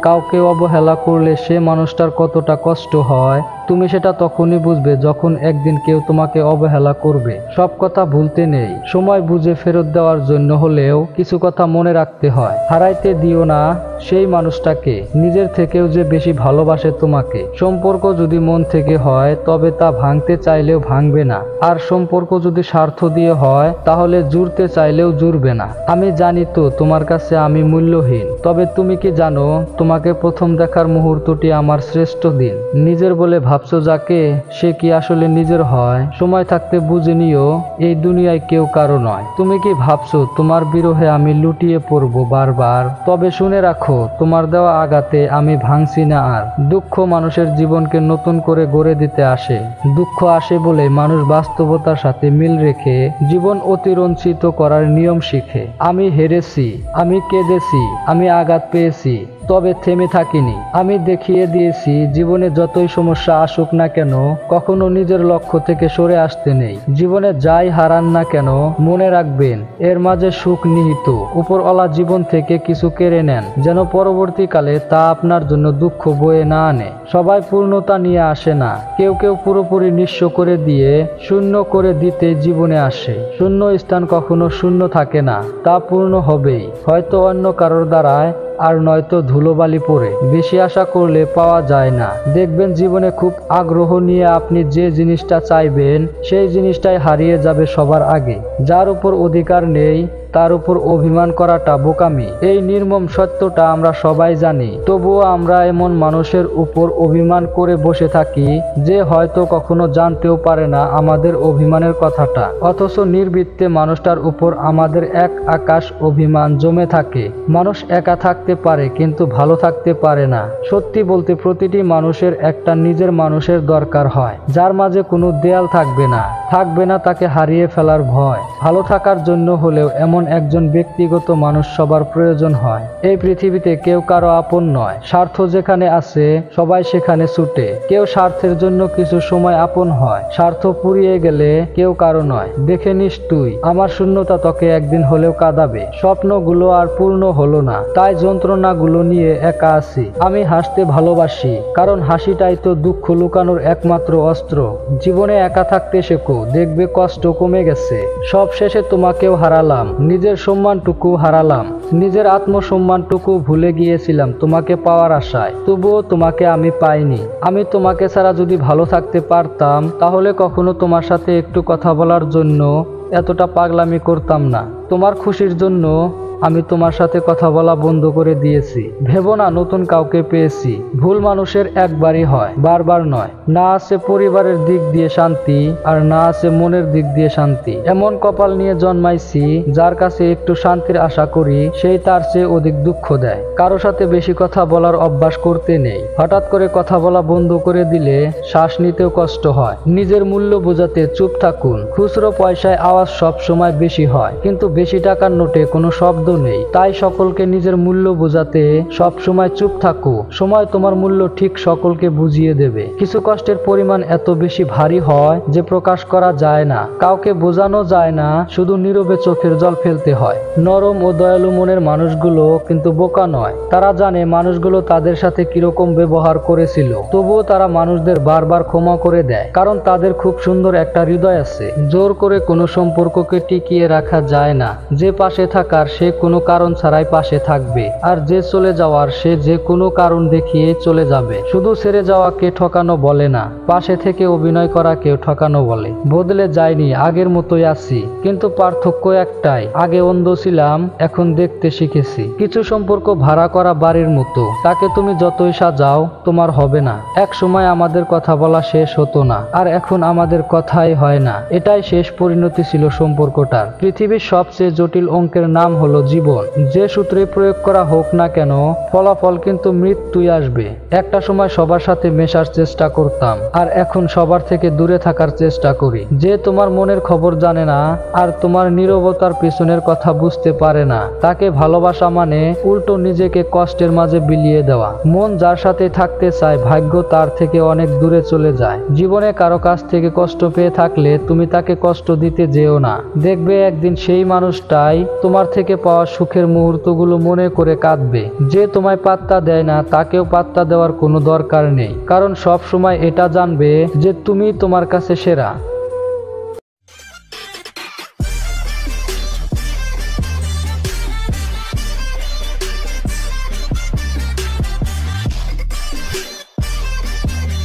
কাউকে অবহেলা করলে সে মানুষটার কতটা কষ্ট হয় তুমি সেটা তখনই বুঝবে যখন একদিন কেউ তোমাকে অবহেলা করবে। সব কথা ভুলতে নেই, সময় বুঝে ফেরত দেওয়ার জন্য হলেও কিছু কথা মনে রাখতে হয়। হারাইতে দিও না সেই মানুষটাকে নিজের থেকেও যে বেশি ভালোবাসে তোমাকে। সম্পর্ক যদি মন থেকে হয় তবে তা ভাঙতে চাইলেও ভাঙবে না, আর সম্পর্ক যদি স্বার্থ দিয়ে হয় তাহলে জুড়তে চাইলেও জুড়বে না। আমি জানি তো তোমার কাছে আমি মূল্যহীন, তবে তুমি কি জানো তোমাকে প্রথম দেখার মুহূর্তটি আমার শ্রেষ্ঠ দিন। নিজের বলে ভাবছো যাকে, সে কি আসলে নিজের হয়? সময় থাকতে বুঝে নিও এই দুনিয়ায় কেউ কারো নয়। তুমি কি ভাবছো তোমার বিরহে আমি লুটিয়ে পড়বো বারবার? তবে শুনে রাখো, তোমার দেওয়া আঘাতে আমি ভাঙছি না আর। দুঃখ মানুষের জীবনকে নতুন করে গড়ে দিতে আসে। দুঃখ আসে বলে মানুষ বাস্তবতার সাথে মিল রেখে জীবন অতিরঞ্ছিত করার নিয়ম শিখে। আমি হেরেছি, আমি কেঁদেছি, আমি আঘাত পেয়েছি, তবে থেমে থাকিনি। আমি দেখিয়ে দিয়েছি জীবনে যতই সমস্যা আসুক না কেন কখনো নিজের লক্ষ্য থেকে সরে আসতে নেই। জীবনে যাই হারান না কেন মনে রাখবেন এর মাঝে সুখ নিহিত। উপরওয়ালা জীবন থেকে কিছু কেড়ে নেন যেন পরবর্তীকালে তা আপনার জন্য দুঃখ বয়ে না আনে। সবাই পূর্ণতা নিয়ে আসে না, কেউ কেউ পুরোপুরি নিঃস্ব করে দিয়ে শূন্য করে দিতে জীবনে আসে। শূন্য স্থান কখনো শূন্য থাকে না, তা পূর্ণ হবেই, হয়তো অন্য কারোর দ্বারায়, আর নয়তো ধুলোবালি পড়ে। বেশি আশা করলে পাওয়া যায় না। দেখবেন জীবনে খুব আগ্রহ নিয়ে আপনি যে জিনিসটা চাইবেন সেই জিনিসটাই হারিয়ে যাবে সবার আগে। যার উপর অধিকার নেই তার উপর অভিমান করাটা বোকামি। এই নির্মম সত্যটা আমরা সবাই জানি, তবুও আমরা এমন মানুষের উপর অভিমান করে বসে থাকি যে হয়তো কখনো জানতেও পারে না আমাদের অভিমানের কথাটা, অথচ নির্বৃত্তে মানুষটার উপর আমাদের এক আকাশ অভিমান জমে থাকে। মানুষ একা থাকতে পারে কিন্তু ভালো থাকতে পারে না। সত্যি বলতে প্রতিটি মানুষের একটা নিজের মানুষের দরকার হয়, যার মাঝে কোনো দেয়াল থাকবে না তাকে হারিয়ে ফেলার ভয়। ভালো থাকার জন্য হলেও এমন একজন ব্যক্তিগত মানুষ সবার প্রয়োজন হয়। এই পৃথিবীতে কেউ কারো আপন নয়। স্বার্থ যেখানে আছে সবাই সেখানে ছুটে। কেউ স্বার্থের জন্য কিছু সময় আপন হয়, স্বার্থ পুড়িয়ে গেলে কেউ কারো নয়। দেখে নিস তুই, আমার শূন্যতা তোকে একদিন হলেও কাঁদাবে। স্বপ্নগুলো আর পূর্ণ হলো না, তাই যন্ত্রণাগুলো নিয়ে একা আছি। আমি হাসতে ভালোবাসি, কারণ হাসিটাই তো দুঃখ লুকানোর একমাত্র অস্ত্র। জীবনে একা থাকতে শেখো, দেখবে কষ্ট কমে গেছে। সব শেষে তোমাকেও হারালাম, নিজের সম্মানটুকু হারালাম, নিজের আত্মসম্মানটুকু ভুলে গিয়েছিলাম তোমাকে পাওয়ার আশায়। তবুও তোমাকে আমি পাইনি। আমি তোমাকে ছাড়া যদি ভালো থাকতে পারতাম তাহলে কখনো তোমার সাথে একটু কথা বলার জন্য এতটা পাগলামি করতাম না। তোমার খুশির জন্য আমি তোমার সাথে কথা বলা বন্ধ করে দিয়েছি। ভেবো না নতুন কাউকে পেয়েছি। ভুল মানুষের একবারই হয়, বারবার নয়। না আছে পরিবারের দিক দিয়ে শান্তি, আর না আছে মনের দিক দিয়ে শান্তি। এমন কপাল নিয়ে জন্মাইছি যার কাছে একটু শান্তির আশা করি সেই তার চেয়ে অধিক দুঃখ দেয়। কারো সাথে বেশি কথা বলার অভ্যাস করতে নেই। হঠাৎ করে কথা বলা বন্ধ করে দিলে শ্বাস নিতেও কষ্ট হয়। নিজের মূল্য বোঝাতে চুপ থাকুন। খুচরো পয়সায় আওয়াজ সব সময় বেশি হয়, কিন্তু বেশি টাকার নোটে কোনো শব্দ নেই। তাই সকলকে নিজের মূল্য বোঝাতে সব সময় চুপ থাকো। সময় তোমার মূল্য ঠিক সকলকে বুঝিয়ে দেবে। কিছু কষ্টের পরিমাণ এত বেশি ভারী হয় যে প্রকাশ করা যায় না, কাউকে বোঝানো যায় না, শুধু নীরবে চোখের জল ফেলতে হয়। নরম ও দয়ালু মনের মানুষগুলো কিন্তু বোকা নয়। তারা জানে মানুষগুলো তাদের সাথে কিরকম ব্যবহার করেছিল, তবুও তারা মানুষদের বারবার ক্ষমা করে দেয়, কারণ তাদের খুব সুন্দর একটা হৃদয় আছে। জোর করে কোনো সম্পর্ককে টিকিয়ে রাখা যায় না। যে পাশে থাকার সে কোনো কারণ ছাড়াই পাশে থাকবে, আর যে চলে যাওয়ার সে যে কোনো কারণ দেখিয়ে চলে যাবে। শুধু ছেড়ে যাওয়াকে ঠকানো বলে না, পাশে থেকে অভিনয় করাকেও ঠকানো বলে। বদলে যায়নি, আগের মতোই আছি, কিন্তু পার্থক্য একটাই, আগে অন্ধ ছিলাম, এখন দেখতে শিখেছি। কিছু সম্পর্ক ভাড়া করা বাড়ির মতো, তাকে তুমি যতই সাজাও তোমার হবে না। এক সময় আমাদের কথা বলা শেষ হতো না, আর এখন আমাদের কথাই হয় না। এটাই শেষ পরিণতি ছিল সম্পর্কটার। পৃথিবীর সবচেয়ে জটিল অঙ্কের নাম হলো জীবন। যে সূত্রে প্রয়োগ করা হোক না কেন ফলাফল কিন্তু মৃত্যুই আসবে। একটা সময় সবার সাথে মেশার চেষ্টা করতাম, আর এখন সবার থেকে দূরে থাকার চেষ্টা করি। যে তোমার মনের খবর জানে না আর তোমার নীরবতার পিছনের কথা বুঝতে পারে না, তাকে ভালোবাসা মানে উল্টো নিজেকে কষ্টের মাঝে বিলিয়ে দেওয়া। মন যার সাথে থাকতে চায় ভাগ্য তার থেকে অনেক দূরে চলে যায়। জীবনে কারো কাছ থেকে কষ্ট পেয়ে থাকলে তুমি তাকে কষ্ট দিতে যেও না। দেখবে একদিন সেই মানুষটাই তোমার থেকে পাওয়া সুখের মুহূর্তগুলো মনে করে কাঁদবে। যে তোমায় পাত্তা দেয় না তাকেও পাত্তা দেওয়ার কোনো দরকার নেই, কারণ সব সময় এটা জানবে যে তুমি তোমার কাছে সেরা।